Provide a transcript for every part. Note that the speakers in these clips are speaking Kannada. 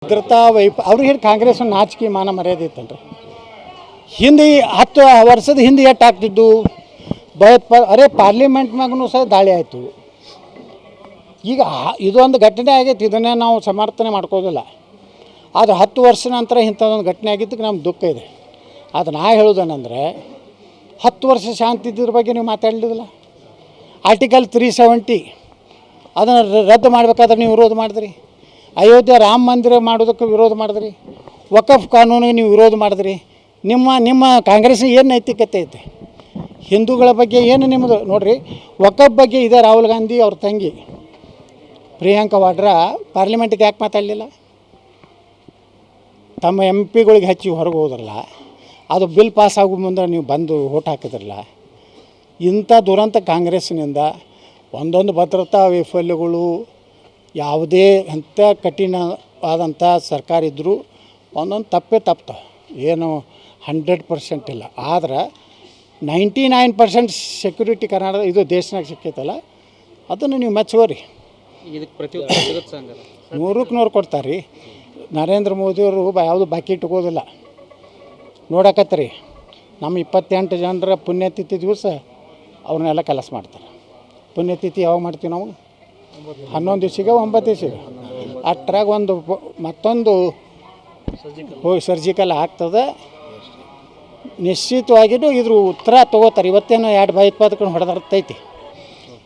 ಭದ್ರತಾ ಅವ್ರಿಗೆ ಹೇಳಿ ಕಾಂಗ್ರೆಸ್ ನಾಚಿಕೆ ಮಾನ ಮರ್ಯಾದೆ ಇತ್ತಲ್ರಿ. ಹಿಂದೆ 10 ವರ್ಷದ ಹಿಂದೆ ಎಷ್ಟು ಆಗ್ತಿದ್ದು ಅರೆ ಪಾರ್ಲಿಮೆಂಟ್ನಾಗೂ ಸಹ ದಾಳಿ ಆಯಿತು. ಈಗ ಇದೊಂದು ಘಟನೆ ಆಗೈತಿ, ಇದನ್ನೇ ನಾವು ಸಮರ್ಥನೆ ಮಾಡ್ಕೋದಿಲ್ಲ. ಅದು 10 ವರ್ಷ ನಂತರ ಇಂಥದ್ದೊಂದು ಘಟನೆ ಆಗಿದ್ದಕ್ಕೆ ನಮ್ಗೆ ದುಃಖ ಇದೆ. ಅದು ನಾ ಹೇಳೋದೇನೆಂದರೆ 10 ವರ್ಷ ಶಾಂತಿ ಇದ್ದಿದ್ರ ಬಗ್ಗೆ ನೀವು ಮಾತಾಡಲಿಲ್ಲ. ಆರ್ಟಿಕಲ್ 370 ಅದನ್ನು ರದ್ದು ಮಾಡಬೇಕಾದ್ರೆ ನೀವು ವಿರೋಧ ಮಾಡಿದ್ರಿ. ಅಯೋಧ್ಯೆ ರಾಮ ಮಂದಿರ ಮಾಡೋದಕ್ಕೆ ವಿರೋಧ ಮಾಡಿದ್ರಿ. ವಕಫ್ ಕಾನೂನಿಗೆ ನೀವು ವಿರೋಧ ಮಾಡಿದ್ರಿ. ನಿಮ್ಮ ಕಾಂಗ್ರೆಸ್ಸಿನ ಏನು ನೈತಿಕತೆ ಐತೆ? ಹಿಂದೂಗಳ ಬಗ್ಗೆ ಏನು ನಿಮ್ಮದು ನೋಡಿರಿ. ವಕಫ್ ಬಗ್ಗೆ ಇದೆ ರಾಹುಲ್ ಗಾಂಧಿ ಅವ್ರ ತಂಗಿ ಪ್ರಿಯಾಂಕಾ ವಾಡ್ರಾ ಪಾರ್ಲಿಮೆಂಟಿಗೆ ಯಾಕೆ ಮಾತಾಡಲಿಲ್ಲ? ತಮ್ಮ MP ಗಳಿಗೆ ಹಚ್ಚಿ ಹೊರಗೆ ಹೋದ್ರಲ್ಲ, ಅದು ಬಿಲ್ ಪಾಸ್ ಆಗೋ ಮುಂದೆ ನೀವು ಬಂದು ಓಟ್ ಹಾಕಿದ್ರಲ್ಲ. ಇಂಥ ದುರಂತ ಕಾಂಗ್ರೆಸ್ಸಿನಿಂದ ಒಂದೊಂದು ಭದ್ರತಾ ವೈಫಲ್ಯಗಳು, ಯಾವುದೇ ಅಂಥ ಕಠಿಣವಾದಂಥ ಸರ್ಕಾರ ಇದ್ದರೂ ಒಂದೊಂದು ತಪ್ತಾವೆ. ಏನು 100% ಇಲ್ಲ, ಆದ್ರೆ 99% ಸೆಕ್ಯೂರಿಟಿ ಕರ್ನಾಟಕ ಇದು ದೇಶನಾಗ ಸಿಕ್ಕೈತಲ್ಲ, ಅದನ್ನು ನೀವು ಮೆಚ್ಚೋರಿ. ಇದಕ್ಕೆ ಪ್ರತಿಯೊಂದು 100ಕ್ಕೆ 100 ಕೊಡ್ತಾರೆ ರೀ. ನರೇಂದ್ರ ಮೋದಿಯವರು ಯಾವುದು ಬಾಕಿ ಇಟ್ಕೋದಿಲ್ಲ. ನೋಡಕತ್ತೀರಿ, ನಮ್ಮ 28 ಜನರ ಪುಣ್ಯತಿಥಿ ದಿವಸ ಅವ್ರನ್ನೆಲ್ಲ ಕೆಲಸ ಮಾಡ್ತಾರೆ. ಪುಣ್ಯತಿಥಿ ಯಾವಾಗ ಮಾಡ್ತೀವಿ ನಾವು? 11 ದಿವಸಿಗೆ 9 ದಿವಸಿಗೆ. ಅಷ್ಟ್ರಾಗ ಮತ್ತೊಂದು ಸರ್ಜಿಕಲ್ ಆಗ್ತದೆ. ನಿಶ್ಚಿತವಾಗಿಯೂ ಇದ್ರ ಉತ್ತರ ತೊಗೋತಾರೆ. ಇವತ್ತೇನೋ 2 ಭಯೋತ್ಪಾದಕರನ್ನು ಹೊಡೆದಿರ್ತೈತಿ,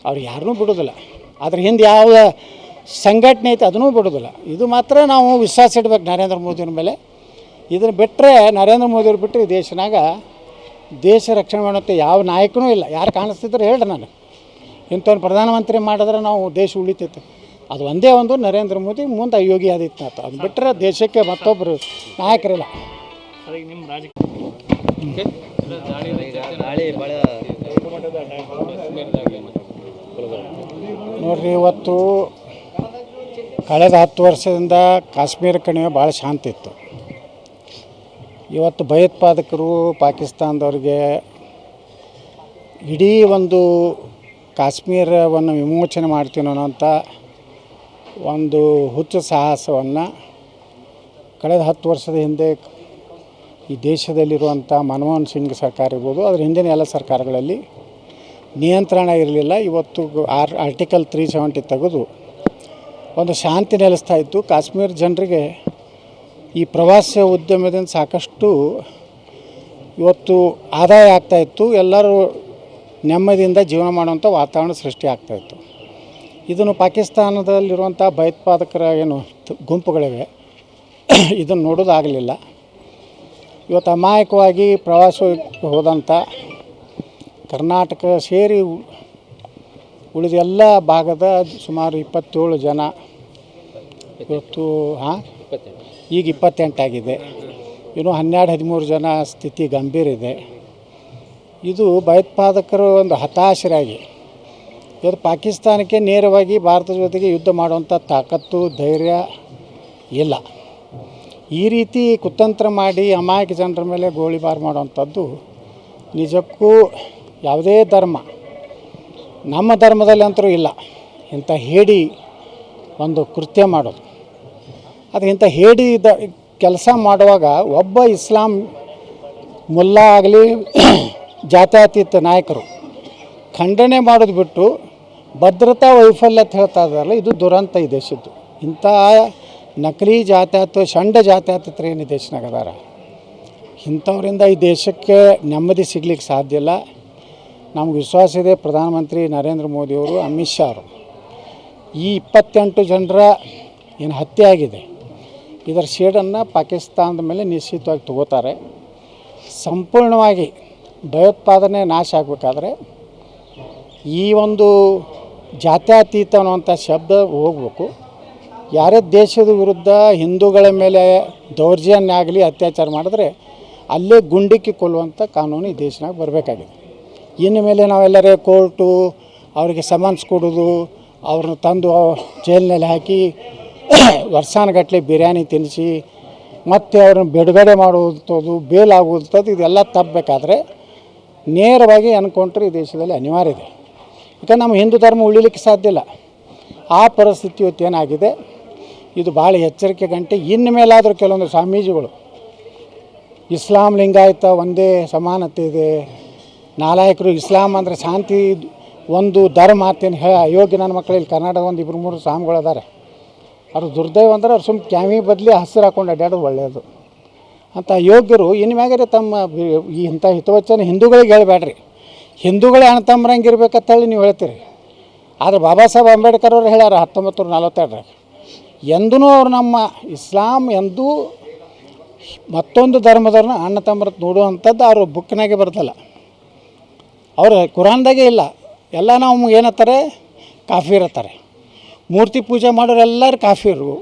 ಅವ್ರು ಯಾರನ್ನೂ ಬಿಡೋದಿಲ್ಲ. ಅದ್ರ ಹಿಂದೆ ಯಾವ ಸಂಘಟನೆ ಐತೆ ಅದನ್ನೂ ಬಿಡೋದಿಲ್ಲ. ಇದು ಮಾತ್ರ ನಾವು ವಿಶ್ವಾಸ ಇಡ್ಬೇಕು ನರೇಂದ್ರ ಮೋದಿಯವ್ರ ಮೇಲೆ. ಇದನ್ನು ಬಿಟ್ಟರೆ, ನರೇಂದ್ರ ಮೋದಿಯವ್ರು ಬಿಟ್ಟರೆ ಈ ದೇಶನಾಗ ದೇಶ ರಕ್ಷಣೆ ಮಾಡೋಕ್ಕೆ ಯಾವ ನಾಯಕನೂ ಇಲ್ಲ. ಯಾರು ಕಾಣಿಸ್ತಿದ್ರೆ ಹೇಳ್ರಿ, ನಾನು ಇಂಥವ್ನು ಪ್ರಧಾನಮಂತ್ರಿ ಮಾಡಿದ್ರೆ ನಾವು ದೇಶ ಉಳಿತೈತೆ. ಅದು ಒಂದೇ ಒಂದು ನರೇಂದ್ರ ಮೋದಿ, ಮುಂದೆ ಯೋಗಿ ಆದಿತ್ಯನಾಥ್. ಅದು ಬಿಟ್ಟರೆ ದೇಶಕ್ಕೆ ಮತ್ತೊಬ್ಬರು ನಾಯಕರಿಲ್ಲ. ನೋಡ್ರಿ, ಇವತ್ತು ಕಳೆದ 10 ವರ್ಷದಿಂದ ಕಾಶ್ಮೀರ ಕಣಿವೆ ಭಾಳ ಶಾಂತಿ ಇತ್ತು. ಇವತ್ತು ಭಯೋತ್ಪಾದಕರು ಪಾಕಿಸ್ತಾನದವ್ರಿಗೆ ಇಡೀ ಒಂದು ಕಾಶ್ಮೀರವನ್ನು ವಿಮೋಚನೆ ಮಾಡ್ತೀನೋ ಅನ್ನೋಂಥ ಒಂದು ಹುಚ್ಚು ಸಾಹಸವನ್ನು ಕಳೆದ 10 ವರ್ಷದ ಹಿಂದೆ ಈ ದೇಶದಲ್ಲಿರುವಂಥ ಮನಮೋಹನ್ ಸಿಂಗ್ ಸರ್ಕಾರ ಇರ್ಬೋದು, ಅದರ ಹಿಂದಿನ ಎಲ್ಲ ಸರ್ಕಾರಗಳಲ್ಲಿ ನಿಯಂತ್ರಣ ಇರಲಿಲ್ಲ. ಇವತ್ತು ಆರ್ಟಿಕಲ್ 370 ತೆಗೆದು ಒಂದು ಶಾಂತಿ ನೆಲೆಸ್ತಾ ಇತ್ತು. ಕಾಶ್ಮೀರ ಜನರಿಗೆ ಈ ಪ್ರವಾಸ ಉದ್ಯಮದಿಂದ ಸಾಕಷ್ಟು ಇವತ್ತು ಆದಾಯ ಆಗ್ತಾಯಿತ್ತು. ಎಲ್ಲರೂ ನೆಮ್ಮದಿಯಿಂದ ಜೀವನ ಮಾಡುವಂಥ ವಾತಾವರಣ ಸೃಷ್ಟಿ ಆಗ್ತಾಯಿತ್ತು. ಇದನ್ನು ಪಾಕಿಸ್ತಾನದಲ್ಲಿರುವಂಥ ಭಯೋತ್ಪಾದಕರ ಏನು ಗುಂಪುಗಳಿವೆ, ಇದನ್ನು ನೋಡೋದಾಗಲಿಲ್ಲ. ಇವತ್ತು ಅಮಾಯಕವಾಗಿ ಪ್ರವಾಸ ಹೋದಂಥ ಕರ್ನಾಟಕ ಸೇರಿ ಉಳಿದ ಎಲ್ಲ ಭಾಗದ ಸುಮಾರು 27 ಜನ ಇವತ್ತು ಈಗ 28 ಆಗಿದೆ. ಇನ್ನು 12-13 ಜನ ಸ್ಥಿತಿ ಗಂಭೀರ ಇದೆ. ಇದು ಭಯೋತ್ಪಾದಕರು ಒಂದು ಹತಾಶರಾಗಿ ಇವತ್ತು ಪಾಕಿಸ್ತಾನಕ್ಕೆ ನೇರವಾಗಿ ಭಾರತದ ಜೊತೆಗೆ ಯುದ್ಧ ಮಾಡುವಂಥ ತಾಕತ್ತು, ಧೈರ್ಯ ಇಲ್ಲ. ಈ ರೀತಿ ಕುತಂತ್ರ ಮಾಡಿ ಅಮಾಯಕ ಜನರ ಮೇಲೆ ಗೋಳಿಬಾರು ಮಾಡುವಂಥದ್ದು ನಿಜಕ್ಕೂ ಯಾವುದೇ ಧರ್ಮ, ನಮ್ಮ ಧರ್ಮದಲ್ಲಿ ಅಂತರೂ ಇಲ್ಲ ಇಂಥ ಹೇಡಿ ಒಂದು ಕೃತ್ಯ ಮಾಡೋದು. ಅದು ಇಂಥ ಹೇಡಿ ಕೆಲಸ ಮಾಡುವಾಗ ಒಬ್ಬ ಇಸ್ಲಾಂ ಮುಲ್ಲಾ ಆಗಲಿ ಜಾತ್ಯತೀತ ನಾಯಕರು ಖಂಡನೆ ಮಾಡೋದು ಬಿಟ್ಟು ಭದ್ರತಾ ವೈಫಲ್ಯ ಅಂತ ಹೇಳ್ತಾ ಇದ್ದಾರಲ್ಲ, ಇದು ದುರಂತ ಈ ದೇಶದ್ದು. ಇಂಥ ನಕಲಿ ಜಾತ್ಯತೀತ ಷಂಡ ಜಾತ್ಯತೀತರು ಏನು ಈ ದೇಶನಾಗ ಅದಾರ, ಇಂಥವರಿಂದ ಈ ದೇಶಕ್ಕೆ ನೆಮ್ಮದಿ ಸಿಗ್ಲಿಕ್ಕೆ ಸಾಧ್ಯ ಇಲ್ಲ. ನಮ್ಗೆ ವಿಶ್ವಾಸ ಇದೆ ಪ್ರಧಾನಮಂತ್ರಿ ನರೇಂದ್ರ ಮೋದಿಯವರು, ಅಮಿತ್ ಶಾ ಅವರು ಈ 28 ಜನರ ಏನು ಹತ್ಯೆ ಆಗಿದೆ ಇದರ ಶೇಡನ್ನು ಪಾಕಿಸ್ತಾನದ ಮೇಲೆ ನಿಶ್ಚಿತವಾಗಿ ತಗೋತಾರೆ. ಸಂಪೂರ್ಣವಾಗಿ ಭಯೋತ್ಪಾದನೆ ನಾಶ ಆಗಬೇಕಾದ್ರೆ ಈ ಒಂದು ಜಾತ್ಯತೀತ ಅನ್ನುವಂಥ ಶಬ್ದ ಹೋಗಬೇಕು. ಯಾರೇ ದೇಶದ ವಿರುದ್ಧ ಹಿಂದೂಗಳ ಮೇಲೆ ದೌರ್ಜನ್ಯ ಆಗಲಿ ಅತ್ಯಾಚಾರ ಮಾಡಿದ್ರೆ ಅಲ್ಲೇ ಗುಂಡಿಕ್ಕಿ ಕೊಲ್ಲುವಂಥ ಕಾನೂನು ಈ ದೇಶನಾಗ ಬರಬೇಕಾಗಿದೆ. ಇನ್ನು ಮೇಲೆ ನಾವೆಲ್ಲರೇ ಕೋರ್ಟು ಅವರಿಗೆ ಸಮನ್ಸ್ ಕೊಡೋದು, ಅವ್ರನ್ನ ತಂದು ಜೈಲಿನಲ್ಲಿ ಹಾಕಿ ವರ್ಷಾನುಗಟ್ಟಲೆ ಬಿರಿಯಾನಿ ತಿನ್ನಿಸಿ ಮತ್ತು ಅವ್ರನ್ನ ಬಿಡುಗಡೆ ಮಾಡುವಂಥದ್ದು, ಬೇಲ್ ಆಗುವಂಥದ್ದು, ಇದೆಲ್ಲ ತಪ್ಪಬೇಕಾದ್ರೆ ನೇರವಾಗಿ ಎನ್ಕೌಂಟ್ರ್ ಈ ದೇಶದಲ್ಲಿ ಅನಿವಾರ್ಯ ಇದೆ. ಯಾಕಂದ್ರೆ ನಮ್ಮ ಹಿಂದೂ ಧರ್ಮ ಉಳಿಲಿಕ್ಕೆ ಸಾಧ್ಯ ಇಲ್ಲ. ಆ ಪರಿಸ್ಥಿತಿ ಇವತ್ತೇನಾಗಿದೆ, ಇದು ಭಾಳ ಎಚ್ಚರಿಕೆ ಗಂಟೆ. ಇನ್ನು ಮೇಲಾದರೂ ಕೆಲವೊಂದು ಸ್ವಾಮೀಜಿಗಳು ಇಸ್ಲಾಂ ಲಿಂಗಾಯತ ಒಂದೇ ಸಮಾನತೆ ಇದೆ, ನಾಲಾಯಕರು ಇಸ್ಲಾಂ ಅಂದರೆ ಶಾಂತಿ ಒಂದು ಧರ್ಮ ಅಂತೇನು ಅಯೋಗ್ಯ ನನ್ನ ಮಕ್ಕಳಲ್ಲಿ ಕರ್ನಾಟಕ ಒಂದು 2-3 ಸ್ವಾಮಿಗಳು ಅದಾರೆ. ಅವ್ರು ದುರ್ದೈವ ಅಂದ್ರೆ ಅವ್ರು ಸುಮ್ಮ ಕ್ಯಾಮಿ ಬದಲಿ ಹಸಿರು ಹಾಕೊಂಡು ಅಡ್ಡಾಡೋದು ಒಳ್ಳೆಯದು ಅಂತ ಯೋಗ್ಯರು ಇನ್ನು ಮ್ಯಾಗಾರೆ ತಮ್ಮ ಇಂಥ ಹಿತವಚನ ಹಿಂದೂಗಳಿಗೆ ಹೇಳಬೇಡ್ರಿ. ಹಿಂದೂಗಳೇ ಅಣ್ಣ ತಮ್ಮರಂಗೆ ಇರ್ಬೇಕಂತೇಳಿ ನೀವು ಹೇಳ್ತೀರಿ. ಆದರೆ ಬಾಬಾ ಸಾಹೇಬ್ ಅಂಬೇಡ್ಕರ್ ಅವ್ರು ಹೇಳ್ಯಾರ 1942 ಎಂದೂ ಅವ್ರು ನಮ್ಮ ಇಸ್ಲಾಂ ಎಂದೂ ಮತ್ತೊಂದು ಧರ್ಮದವ್ರನ್ನ ಅಣ್ಣ ತಮ್ಮರ ನೋಡುವಂಥದ್ದು ಅವ್ರ ಬುಕ್ನಾಗೆ ಬರ್ತಲ್ಲ, ಅವ್ರು ಕುರಾನ್ದಾಗೆ ಇಲ್ಲ. ಎಲ್ಲ ನಾವು ಏನತ್ತಾರೆ ಕಾಫಿರ್ ಅಂತಾರೆ. ಮೂರ್ತಿ ಪೂಜೆ ಮಾಡೋರು ಎಲ್ಲರೂ ಕಾಫಿರು.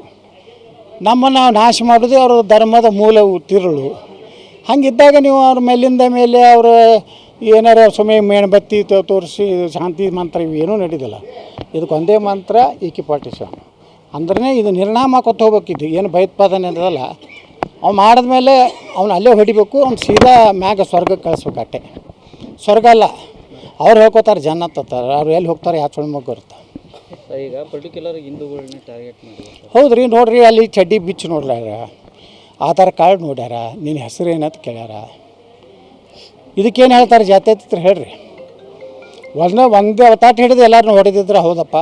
ನಮ್ಮನ್ನು ನಾವು ನಾಶ ಮಾಡೋದು ಅವ್ರ ಧರ್ಮದ ಮೂಲ ತಿರುಳು. ಹಂಗಿದ್ದಾಗ ನೀವು ಅವ್ರ ಮೇಲಿಂದ ಮೇಲೆ ಅವರು ಏನಾರ ಸುಮ್ಮನೆ ಮೇಣಬತ್ತಿ ತೋರಿಸಿ ಶಾಂತಿ ಮಂತ್ರ ಇವೇನೂ ನಡೀದಿಲ್ಲ. ಇದಕ್ಕೆ ಒಂದೇ ಮಂತ್ರ ಈಕಿಪಾಟಿಸಮ್ ಅಂದ್ರೆ ಇದು ನಿರ್ನಾಮ ಕೊತ್ತು ಹೋಗ್ಬೇಕಿದ್ದು ಏನು ಭಯೋತ್ಪಾದನೆ ಅದಲ್ಲ. ಅವ್ನು ಮಾಡಿದ್ಮೇಲೆ ಅವ್ನು ಅಲ್ಲೇ ಹೊಡಿಬೇಕು, ಅವ್ನು ಸೀದಾ ಮ್ಯಾಗ ಸ್ವರ್ಗಕ್ಕೆ ಕಳಿಸ್ಬೇಕು. ಅಟ್ಟೆ ಸ್ವರ್ಗ ಅಲ್ಲ, ಅವ್ರು ಹೇಳ್ಕೊತಾರೆ ಜನ್ನತ್ ಅಂತಾರೆ. ಅವ್ರು ಎಲ್ಲಿ ಹೋಗ್ತಾರೆ ಯಾವ ಚೊಳ್ಮಗ್ ಬರುತ್ತೆ. ಈಗ ಪರ್ಟಿಕ್ಯುಲರ್ ಹಿಂದೂಗಳನ್ನ ಟಾರ್ಗೆಟ್ ಮಾಡಿ ಹೌದು ರೀ. ನೋಡ್ರಿ ಅಲ್ಲಿ ಚಡ್ಡಿ ಬಿಚ್ಚಿ ನೋಡ್ಯಾರ, ಆಧಾರ್ ಕಾರ್ಡ್ ನೋಡ್ಯಾರ, ನಿನ್ನ ಹೆಸರು ಏನಂತ ಕೇಳ್ಯಾರ. ಇದಕ್ಕೇನು ಹೇಳ್ತಾರೆ ಜಾತ್ಯತೀತರು ಹೇಳ್ರಿ. ಒಂದೇ ಅವತಾಟ ಹಿಡಿದು ಎಲ್ಲರನ್ನೂ ಹೊಡೆದಿದ್ರೆ ಹೌದಪ್ಪ.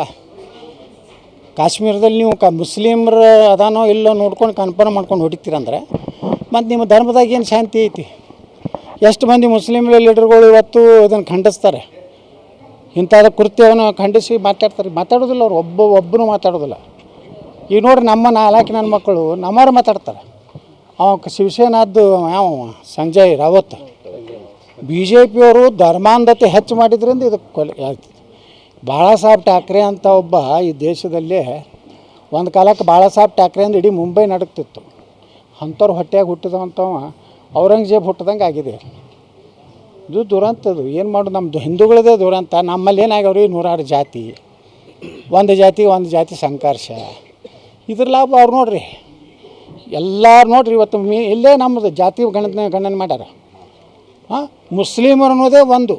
ಕಾಶ್ಮೀರದಲ್ಲಿ ನೀವು ಮುಸ್ಲಿಮ್ರು ಅದಾನೋ ಇಲ್ಲೋ ನೋಡ್ಕೊಂಡು ಕನ್ಫರ್ಮ್ ಮಾಡ್ಕೊಂಡು ಹೊಡಿತೀರಂದ್ರೆ ಮತ್ತು ನಿಮ್ಮ ಧರ್ಮದಾಗ ಏನು ಶಾಂತಿ ಐತಿ? ಎಷ್ಟು ಮಂದಿ ಮುಸ್ಲಿಮ್ ಲೀಡರ್ಗಳು ಇವತ್ತು ಇದನ್ನು ಖಂಡಿಸ್ತಾರೆ, ಇಂಥದ ಕೃತ್ಯವನ್ನು ಖಂಡಿಸಿ ಮಾತಾಡೋದಿಲ್ಲ. ಅವ್ರು ಒಬ್ಬನು ಮಾತಾಡೋದಿಲ್ಲ. ಈಗ ನೋಡ್ರಿ ನಮ್ಮ 4 ನನ್ನ ಮಕ್ಕಳು ನಮ್ಮವ್ರು ಮಾತಾಡ್ತಾರೆ. ಶಿವಸೇನಾದ್ದು ಯಾವ ಸಂಜಯ್ ರಾವತ್ BJP ಅವರು ಧರ್ಮಾಂಧತೆ ಹೆಚ್ಚು ಮಾಡಿದ್ರಿಂದ ಇದಕ್ಕೆ ಕೊಲೆ ಆಗ್ತದೆ. ಬಾಳಾ ಸಾಹೇಬ್ ಠಾಕ್ರೆ ಅಂತ ಒಬ್ಬ ಈ ದೇಶದಲ್ಲೇ ಒಂದು ಕಾಲಕ್ಕೆ ಬಾಳಾ ಸಾಹೇಬ್ ಠಾಕ್ರೆ ಅಂದ್ರೆ ಇಡೀ ಮುಂಬೈ ನಡುಕ್ತಿತ್ತು. ಅಂಥವ್ರು ಹೊಟ್ಟೆಯಾಗಿ ಹುಟ್ಟಿದವಂಥವ ಔರಂಗಜೇಬ್ ಹುಟ್ಟಿದಂಗೆ ಆಗಿದೆ. ಇದು ದುರಂತದು. ಏನು ಮಾಡೋದು, ನಮ್ಮದು ಹಿಂದೂಗಳದೇ ದುರಂತ. ನಮ್ಮಲ್ಲಿ ಏನಾಗ್ಯವ್ರಿ 106 ಜಾತಿ, ಒಂದು ಜಾತಿ ಸಂಘರ್ಷ. ಇದ್ರ ಲಾಭ ಅವ್ರು ನೋಡ್ರಿ ಎಲ್ಲರೂ ನೋಡ್ರಿ. ಇವತ್ತು ಇಲ್ಲೇ ನಮ್ಮದು ಜಾತಿ ಗಣನೆ ಮಾಡ್ಯಾರ. ಮುಸ್ಲಿಮರು ಅನ್ನೋದೇ ಒಂದು.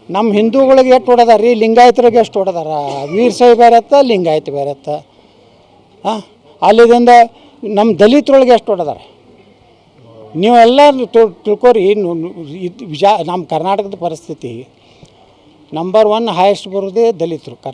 ನಮ್ಮ ಹಿಂದೂಗಳಿಗೆ ಎಷ್ಟು ಹೊಡೆದಾರ ರೀ, ಲಿಂಗಾಯತರಿಗೆ ಎಷ್ಟು ಹೊಡೆದಾರ. ವೀರಶೈವ ಬೇರೆ ಅತ್ತ, ಲಿಂಗಾಯತ ಬೇರೆ ಅತ್ತ. ಅಲ್ಲಿದಿಂದ ನಮ್ಮ ದಲಿತರೊಳಗೆ ಎಷ್ಟು ಹೊಡೆದಾರ ನೀವೆಲ್ಲ ತಿಳ್ಕೊರಿ. ನಮ್ಮ ಕರ್ನಾಟಕದ ಪರಿಸ್ಥಿತಿ ನಂಬರ್ 1 ಹೈಯೆಸ್ಟ್ ಬರೋದೇ ದಲಿತರು.